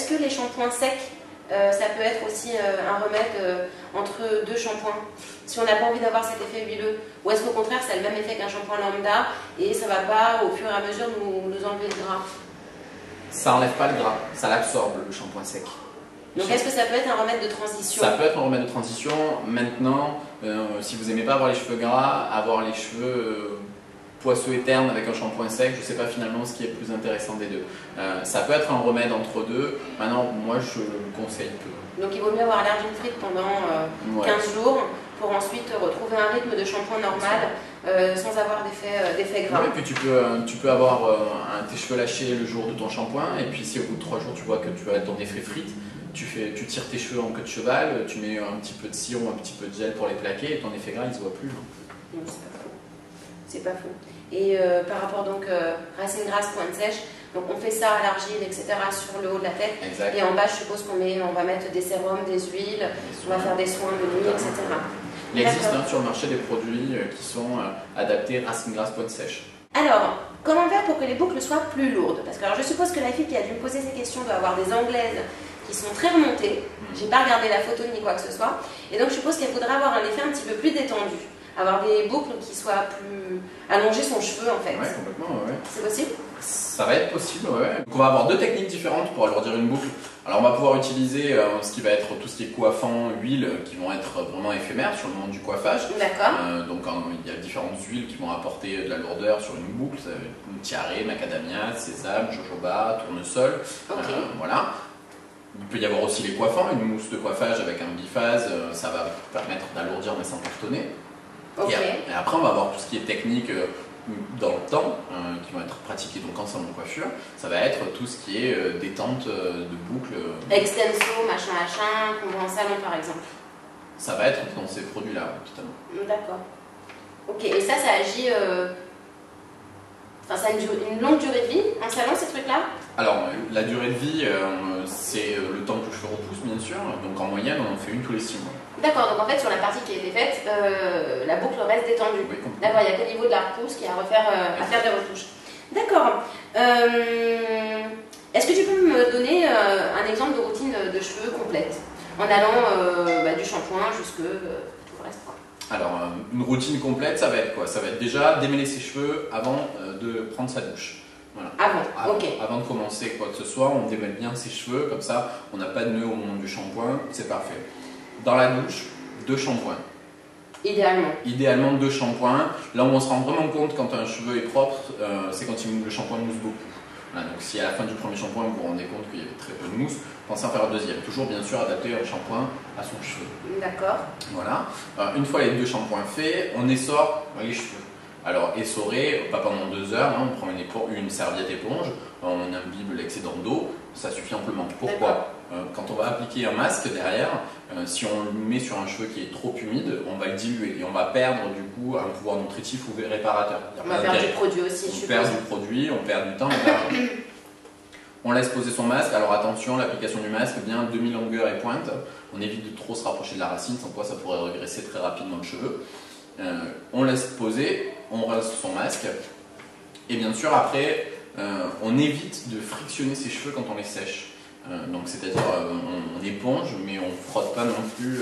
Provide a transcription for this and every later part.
est-ce que les shampoings secs, ça peut être aussi un remède entre deux shampoings, si on n'a pas envie d'avoir cet effet huileux, ou est-ce qu'au contraire ça a le même effet qu'un shampoing lambda et ça ne va pas au fur et à mesure nous enlever le gras? Ça enlève pas le gras, ça l'absorbe le shampoing sec. Donc est-ce que ça peut être un remède de transition? Ça peut être un remède de transition. Maintenant, si vous n'aimez pas avoir les cheveux gras, avoir les cheveux poisseux et ternes avec un shampoing sec, je ne sais pas finalement ce qui est le plus intéressant des deux. Ça peut être un remède entre deux. Maintenant, moi je le conseille peu. Donc il vaut mieux avoir l'air d'une frite pendant 15 jours pour ensuite retrouver un rythme de shampoing normal sans avoir d'effet gras. Ouais, et puis tu peux avoir tes cheveux lâchés le jour de ton shampoing, et puis si au bout de 3 jours tu vois que tu vas être dans des effets frites, tu tires tes cheveux en queue de cheval, tu mets un petit peu de cire ou un petit peu de gel pour les plaquer, et ton effet gras il se voit plus. Non, c'est pas faux. C'est pas faux. Et par rapport donc racine grasse, pointe sèche, donc on fait ça à l'argile, etc. sur le haut de la tête. Exact. Et en bas, je suppose on va mettre des sérums, des huiles, on va faire des soins de nuit, etc. Il existe sur le marché des produits qui sont adaptés racine grasse, pointe sèche. Alors, comment faire pour que les boucles soient plus lourdes? Parce que alors, je suppose que la fille qui a dû me poser ces questions doit avoir des anglaises qui sont très remontées. J'ai pas regardé la photo ni quoi que ce soit. Et donc, je suppose qu'elle voudrait avoir un effet un petit peu plus détendu. Avoir des boucles qui soient plus... allonger son cheveu en fait. Ouais, complètement, ouais. C'est possible? Ça va être possible, ouais. Donc on va avoir deux techniques différentes pour alourdir une boucle. Alors on va pouvoir utiliser ce qui va être tout ce qui est coiffant, huile, qui vont être vraiment éphémères sur le moment du coiffage. D'accord. Donc il y a différentes huiles qui vont apporter de la lourdeur sur une boucle. Tiare, macadamia, sésame, jojoba, tournesol. Okay. Voilà. Il peut y avoir aussi les coiffants, une mousse de coiffage avec un biphase, ça va permettre d'alourdir mais sans cartonner. Okay. Et après on va avoir tout ce qui est technique dans le temps, qui vont être pratiquées donc en salon de coiffure. Ça va être tout ce qui est détente de boucle. Extenso, machin, qu'on voit en salon par exemple. Ça va être dans ces produits-là, totalement. D'accord. Ok, et ça agit... Enfin, ça a une longue durée de vie en salon, ces trucs-là? Alors, la durée de vie, c'est le temps que le cheveu repousse, bien sûr. Donc en moyenne, on en fait une tous les 6 mois. D'accord, donc en fait, sur la partie qui a été faite, la boucle reste détendue. Oui, d'accord, il n'y a qu'au niveau de la repousse qu'il y a à faire des retouches. D'accord. Est-ce que tu peux me donner un exemple de routine de cheveux complète en allant du shampoing jusque tout le reste, quoi? Alors, une routine complète, ça va être quoi? Ça va être déjà démêler ses cheveux avant de prendre sa douche. Voilà. Ok. Avant de commencer quoi que ce soit, on démêle bien ses cheveux, comme ça on n'a pas de nœud au moment du shampoing, c'est parfait. Dans la douche, 2 shampoings. Idéalement. Idéalement 2 shampoings. Là où on se rend vraiment compte quand un cheveu est propre, c'est quand le shampoing mousse beaucoup. Voilà, donc si à la fin du premier shampoing vous vous rendez compte qu'il y avait très peu de mousse, pensez à faire un deuxième. Toujours bien sûr adapter un shampoing à son cheveu. D'accord. Voilà. Une fois les 2 shampoings faits, on essore les cheveux. Alors essorer, pas pendant 2 heures, hein, on prend une serviette éponge, on imbibe l'excédent d'eau, ça suffit amplement. Pourquoi? Quand on va appliquer un masque derrière, si on le met sur un cheveu qui est trop humide, on va le diluer et on va perdre du coup un pouvoir nutritif ou réparateur. On va perdre du produit aussi, on perd du produit, on perd du temps, on perd l'argent. On laisse poser son masque, alors attention, l'application du masque, bien demi-longueur et pointe, on évite de trop se rapprocher de la racine, sans quoi ça pourrait régresser très rapidement le cheveu. On laisse poser, on rase son masque, et bien sûr après, on évite de frictionner ses cheveux quand on les sèche. Donc c'est-à-dire on éponge, mais on frotte pas non plus,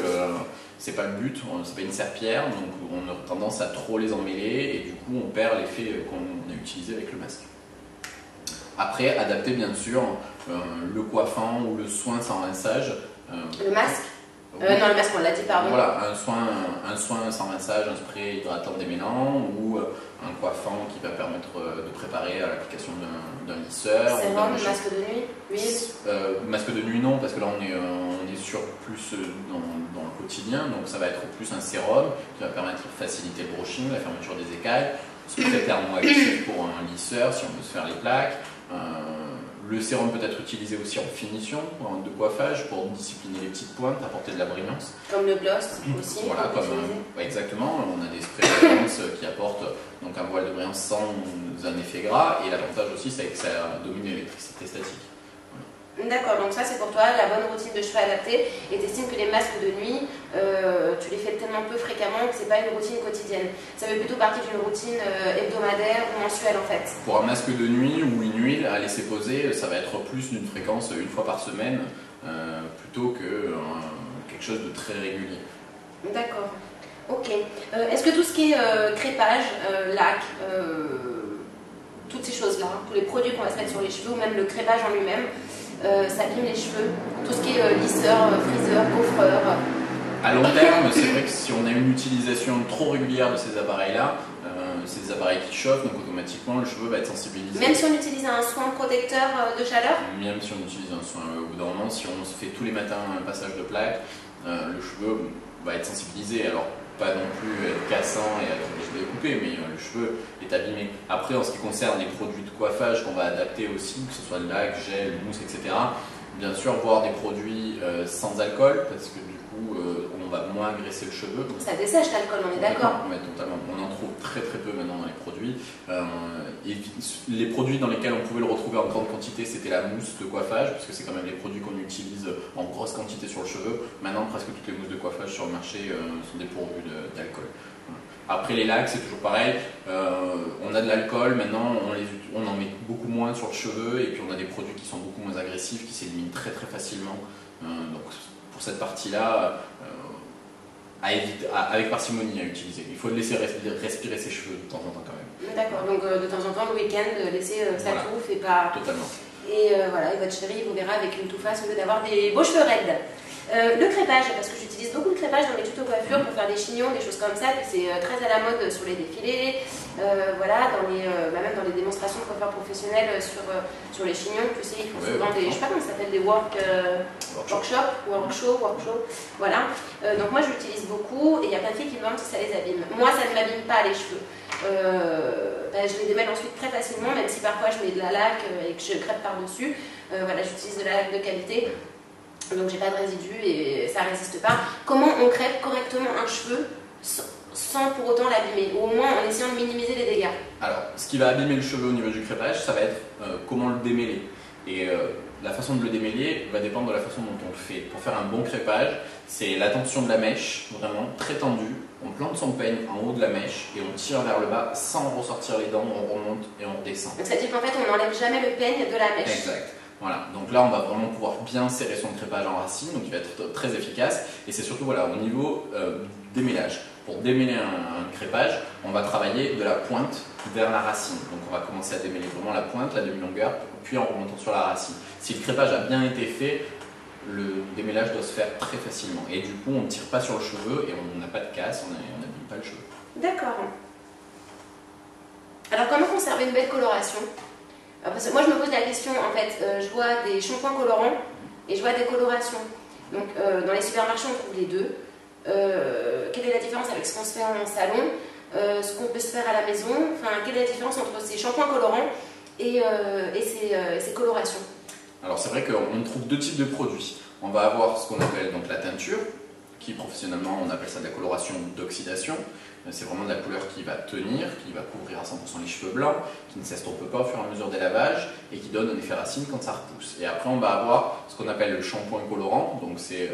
c'est pas le but, c'est pas une serpillière, donc on a tendance à trop les emmêler, et du coup on perd l'effet qu'on a utilisé avec le masque. Après, adapter bien sûr le coiffant ou le soin sans rinçage. Le masque? Non, le masque, on l'a dit, pardon. Voilà, un soin sans rinçage, un spray hydratant démêlant ou un coiffant qui va permettre de préparer à l'application d'un lisseur. Sérum, masque de nuit, huile? Masque de nuit non, parce que là on est sur plus dans le quotidien, donc ça va être plus un sérum qui va permettre de faciliter le brushing, la fermeture des écailles, secret thermoactif pour un lisseur si on veut se faire les plaques. Le sérum peut être utilisé aussi en finition, de coiffage, pour discipliner les petites pointes, apporter de la brillance. Comme le gloss aussi. Voilà, exactement. On a des sprays de brillance qui apportent donc un voile de brillance sans un effet gras. Et l'avantage aussi, c'est que ça domine l'électricité statique. Voilà. D'accord, donc ça c'est pour toi la bonne routine de cheveux adaptée et tu estimes que les masques de nuit, tu les fais tellement peu fréquemment que c'est pas une routine quotidienne. Ça fait plutôt partie d'une routine hebdomadaire ou mensuelle en fait. Pour un masque de nuit ou une huile à laisser poser, ça va être plus d'une fréquence une fois par semaine plutôt que quelque chose de très régulier. D'accord, ok. Est-ce que tout ce qui est crépage, lac, toutes ces choses-là, tous les produits qu'on va se mettre sur les cheveux ou même le crépage en lui-même, ça abîme les cheveux? Tout ce qui est lisseur, friseur, coiffeur. À long terme, c'est vrai que si on a une utilisation trop régulière de ces appareils-là, c'est des appareils qui chauffent, donc automatiquement le cheveu va être sensibilisé. Même si on utilise un soin protecteur de chaleur? Même si on utilise un soin, au bout d'un moment, si on se fait tous les matins un passage de plaque, le cheveu va être sensibilisé. Alors, pas non plus être cassant et être obligé de couper, mais le cheveu est abîmé. Après, en ce qui concerne les produits de coiffage qu'on va adapter aussi, que ce soit le lac, gel, mousse, etc., bien sûr, voir des produits sans alcool, parce que du coup, on va moins agresser le cheveu. Ça dessèche l'alcool, on est d'accord? Oui, totalement. On en trouve très très peu maintenant dans les produits. Les produits dans lesquels on pouvait le retrouver en grande quantité, c'était la mousse de coiffage, puisque c'est quand même les produits qu'on utilise en grosse quantité sur le cheveu. Maintenant, presque toutes les mousses de coiffage sur le marché sont dépourvues d'alcool. Après les lacs, c'est toujours pareil. On a de l'alcool, maintenant on en met beaucoup moins sur le cheveu, et puis on a des produits qui sont beaucoup moins agressifs, qui s'éliminent très très facilement. Donc pour cette partie-là, avec parcimonie à utiliser. Il faut laisser respirer ses cheveux de temps en temps quand même. D'accord, donc de temps en temps le week-end, laisser sa touffe et pas... Totalement. Et voilà, et votre chérie vous verra avec une touffasse au lieu d'avoir des beaux cheveux raides. Le crépage, parce que j'utilise beaucoup de crépage dans les tutos coiffure pour faire des chignons, des choses comme ça, puis c'est très à la mode sur les défilés, voilà, même dans les démonstrations de coiffeurs professionnels sur les chignons, tu sais, ils font souvent des, je sais pas comment ça s'appelle, des workshops, voilà. Donc moi je l'utilise beaucoup et il y a plein de filles qui me demandent si ça les abîme. Moi ça ne m'abîme pas les cheveux. Je les démêle ensuite très facilement, même si parfois je mets de la laque et que je crêpe par-dessus. Voilà, j'utilise de la laque de qualité. Donc j'ai pas de résidus et ça résiste pas. Comment on crêpe correctement un cheveu sans pour autant l'abîmer, ou au moins en essayant de minimiser les dégâts? Alors, ce qui va abîmer le cheveu au niveau du crépage, ça va être comment le démêler. Et la façon de le démêler va dépendre de la façon dont on le fait. Pour faire un bon crépage, c'est la tension de la mèche, vraiment très tendue. On plante son peigne en haut de la mèche et on tire vers le bas sans ressortir les dents, on remonte et on redescend. Donc ça veut dire qu'en fait on n'enlève jamais le peigne de la mèche. Exact. Voilà, donc là on va vraiment pouvoir bien serrer son crépage en racine, donc il va être très efficace. Et c'est surtout voilà, au niveau démêlage. Pour démêler un crépage, on va travailler de la pointe vers la racine. Donc on va commencer à démêler vraiment la pointe, la demi-longueur, puis en remontant sur la racine. Si le crépage a bien été fait, le démêlage doit se faire très facilement. Et du coup on ne tire pas sur le cheveu et on n'a pas de casse, on n'abîme pas le cheveu. D'accord. Alors comment conserver une belle coloration? Parce que moi je me pose la question, en fait, je vois des shampoings colorants et je vois des colorations. Donc dans les supermarchés on trouve les deux. Quelle est la différence avec ce qu'on se fait en salon, ce qu'on peut se faire à la maison? Enfin, quelle est la différence entre ces shampoings colorants et ces colorations? Alors c'est vrai qu'on trouve deux types de produits. On va avoir ce qu'on appelle donc la teinture, qui professionnellement on appelle ça de la coloration d'oxydation. C'est vraiment de la couleur qui va tenir, qui va couvrir à 100% les cheveux blancs, qui ne s'estompe pas au fur et à mesure des lavages et qui donne un effet racine quand ça repousse. Et après on va avoir ce qu'on appelle le shampoing colorant, donc c'est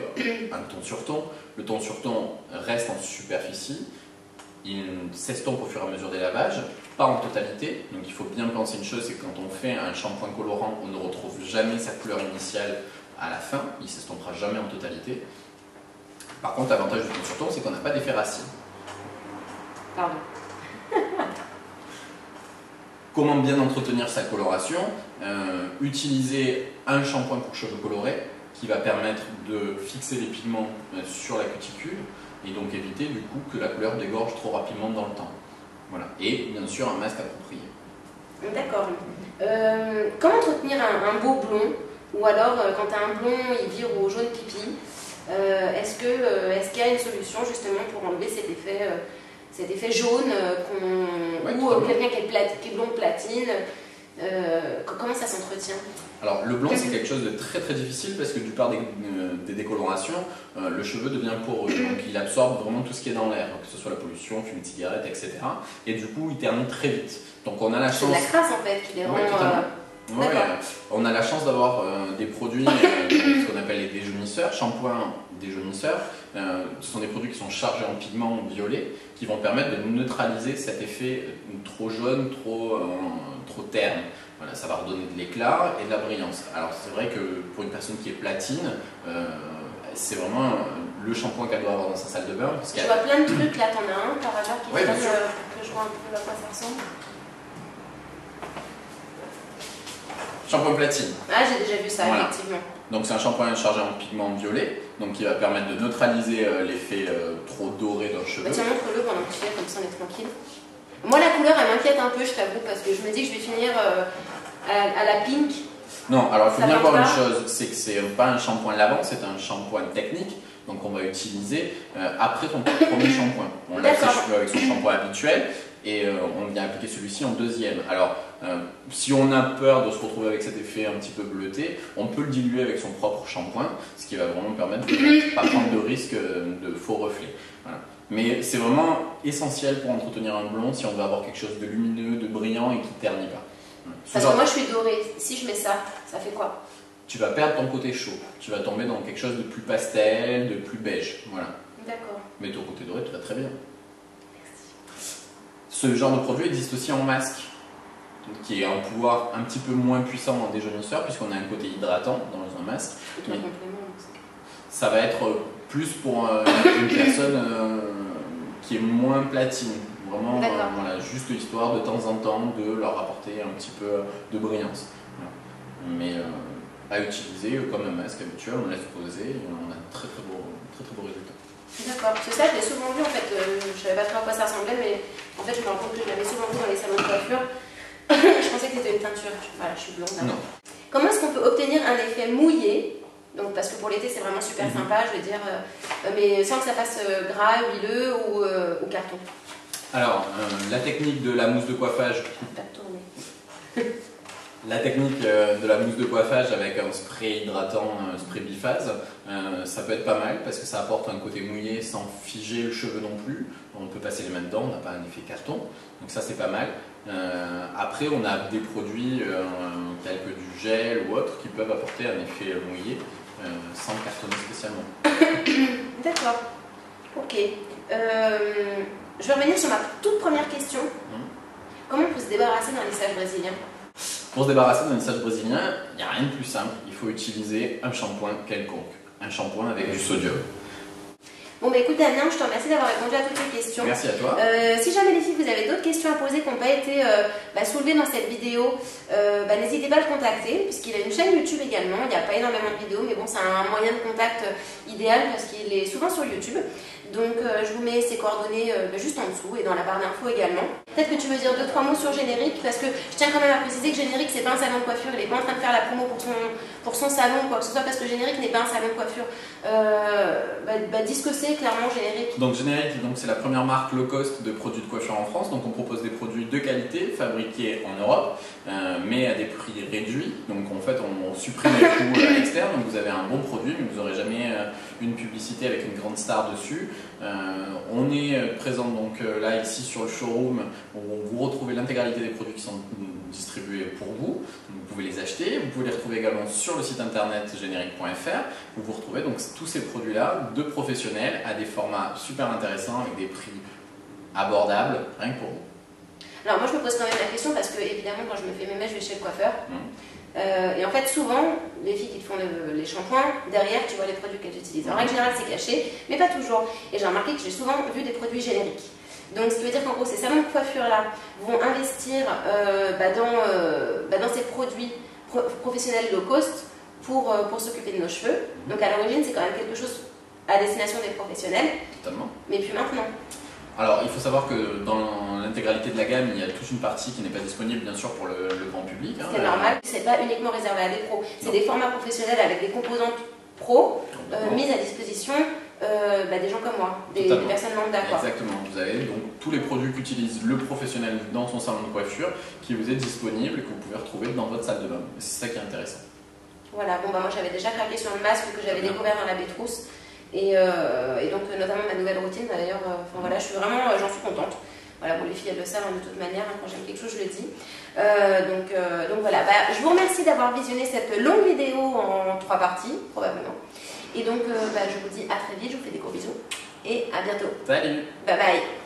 un ton sur ton. Le ton sur ton reste en superficie, il s'estompe au fur et à mesure des lavages, pas en totalité. Donc il faut bien penser une chose, c'est que quand on fait un shampoing colorant, on ne retrouve jamais sa couleur initiale à la fin, il ne s'estompera jamais en totalité. Par contre, l'avantage du ton sur ton, c'est qu'on n'a pas d'effet racine. Pardon. Comment bien entretenir sa coloration? Utiliser un shampoing pour cheveux colorés qui va permettre de fixer les pigments sur la cuticule et donc éviter du coup que la couleur dégorge trop rapidement dans le temps. Voilà. Et bien sûr un masque approprié. D'accord. Comment entretenir un beau blond? Ou alors quand tu as un blond il vire au jaune pipi, est-ce qu'il y a une solution justement pour enlever cet effet jaune ou quelqu'un qui est blond platine? Comment ça s'entretient? Alors le blond c'est quelque chose de très très difficile parce que du part des décolorations, le cheveu devient poreux, donc il absorbe vraiment tout ce qui est dans l'air, que ce soit la pollution, fumée de cigarette, etc. Et du coup il ternit très vite. Donc on a la chance... C'est de la crasse en fait qui les rend... Ouais, on a la chance d'avoir des produits, ce qu'on appelle les déjaunisseurs, shampoings déjaunisseurs. Ce sont des produits qui sont chargés en pigments violets qui vont permettre de neutraliser cet effet trop jaune, trop terne. Voilà, ça va redonner de l'éclat et de la brillance. Alors c'est vrai que pour une personne qui est platine, c'est vraiment le shampoing qu'elle doit avoir dans sa salle de bain. Je vois plein de trucs là, t'en as un par hasard qui donne que je vois un peu à quoi ça ressemble. Shampoing platine. Ah, j'ai déjà vu ça, voilà. Effectivement. Donc c'est un shampoing chargé en pigment violet, donc qui va permettre de neutraliser l'effet trop doré d'un cheveu. Bah, tiens, montre-le pendant que tu fais, comme ça on est tranquille. Moi la couleur elle m'inquiète un peu, je t'avoue, parce que je me dis que je vais finir à la pink. Non, alors il faut bien voir une chose, c'est que c'est pas un shampoing lavant, c'est un shampoing technique. Donc on va utiliser après ton premier shampoing. On lave ses cheveux avec son shampoing habituel et on vient appliquer celui-ci en deuxième. Alors si on a peur de se retrouver avec cet effet un petit peu bleuté, on peut le diluer avec son propre shampoing, ce qui va vraiment permettre de ne pas prendre de risque de faux reflets. Voilà. Mais c'est vraiment essentiel pour entretenir un blond si on veut avoir quelque chose de lumineux, de brillant et qui ne ternit pas. Parce que moi je suis dorée, si je mets ça, ça fait quoi? Tu vas perdre ton côté chaud, tu vas tomber dans quelque chose de plus pastel, de plus beige. Voilà. D'accord. Mais ton côté doré, tu vas très bien. Merci. Ce genre de produit existe aussi en masque, qui est un pouvoir un petit peu moins puissant en déjaunisseur, puisqu'on a un côté hydratant dans un masque. Mais ça va être plus pour une personne qui est moins platine. Vraiment, voilà, juste histoire de temps en temps de leur apporter un petit peu de brillance. Voilà. Mais à utiliser comme un masque habituel, on laisse poser et on a très très beaux résultats. D'accord, parce que ça je l'ai souvent vu en fait, je ne savais pas trop à quoi ça ressemblait, mais en fait je me rends compte que je l'avais souvent vu dans les salons de coiffure. Je pensais que c'était une teinture, voilà, je suis blonde. Non. Comment est-ce qu'on peut obtenir un effet mouillé? Donc, parce que pour l'été c'est vraiment super sympa, je veux dire, mais sans que ça fasse gras, huileux ou carton. Alors, la technique de la mousse de coiffage. La technique de la mousse de coiffage avec un spray hydratant, un spray biphase, ça peut être pas mal parce que ça apporte un côté mouillé sans figer le cheveu non plus. On peut passer les mains dedans, on n'a pas un effet carton, donc ça c'est pas mal. Après, on a des produits tels que du gel ou autre qui peuvent apporter un effet mouillé sans cartonner spécialement. D'accord, ok. Je vais revenir sur ma toute première question. Comment on peut se débarrasser d'un lissage brésilien? Pour se débarrasser d'un lissage brésilien, il n'y a rien de plus simple. Il faut utiliser un shampoing quelconque. Un shampoing avec du sodium. Bon bah écoute Damien, je te remercie d'avoir répondu à toutes ces questions. Merci à toi. Si jamais les filles vous avez d'autres questions à poser qui n'ont pas été soulevées dans cette vidéo, n'hésitez pas à le contacter puisqu'il a une chaîne YouTube également. Il n'y a pas énormément de vidéos mais bon c'est un moyen de contact idéal parce qu'il est souvent sur YouTube. Donc je vous mets ses coordonnées juste en dessous et dans la barre d'infos également. Peut-être que tu veux dire 2-3 mots sur Générique parce que je tiens quand même à préciser que Générique c'est pas un salon de coiffure, il n'est pas en train de faire la promo pour son salon quoi que ce soit parce que Générique n'est pas un salon de coiffure. Dis ce que c'est clairement Générique. Donc Générique c'est la première marque low cost de produits de coiffure en France, donc on propose des produits de qualité fabriqués en Europe mais à des prix réduits. Donc en fait on supprime les coûts externes, donc vous avez un bon produit mais vous n'aurez jamais une publicité avec une grande star dessus. On est présent donc là ici sur le showroom où vous retrouvez l'intégralité des produits qui sont distribués pour vous. Vous pouvez les acheter, vous pouvez les retrouver également sur le site internet générique.fr où vous retrouvez donc tous ces produits là de professionnels à des formats super intéressants avec des prix abordables rien que pour vous. Alors moi je me pose quand même la question parce que évidemment quand je me fais mes mèches je vais chez le coiffeur. Et en fait, souvent, les filles qui te font les shampoings, derrière, tu vois les produits qu'elles utilisent. En règle générale, c'est caché, mais pas toujours. Et j'ai remarqué que j'ai souvent vu des produits génériques. Donc, ce qui veut dire qu'en gros, ces salons de coiffure-là vont investir dans ces produits professionnels low cost pour s'occuper de nos cheveux. Donc, à l'origine, c'est quand même quelque chose à destination des professionnels. Totalement. Mais puis maintenant. Alors, il faut savoir que dans l'intégralité de la gamme, il y a toute une partie qui n'est pas disponible, bien sûr, pour le grand public. C'est normal, c'est pas uniquement réservé à des pros. C'est des formats professionnels avec des composantes pro mises à disposition des gens comme moi, des personnes lambda. Exactement. Vous avez donc tous les produits qu'utilise le professionnel dans son salon de coiffure qui vous est disponible et que vous pouvez retrouver dans votre salle de bain. C'est ça qui est intéressant. Voilà, bon, moi j'avais déjà craqué sur le masque que j'avais découvert dans la Bétrousse. Et donc notamment ma nouvelle routine d'ailleurs, voilà, j'en suis contente. Voilà, bon, les filles elles le savent de toute manière, quand j'aime quelque chose je le dis. Donc voilà, je vous remercie d'avoir visionné cette longue vidéo en 3 parties, probablement. Et donc je vous dis à très vite, je vous fais des gros bisous et à bientôt. Salut. Bye bye.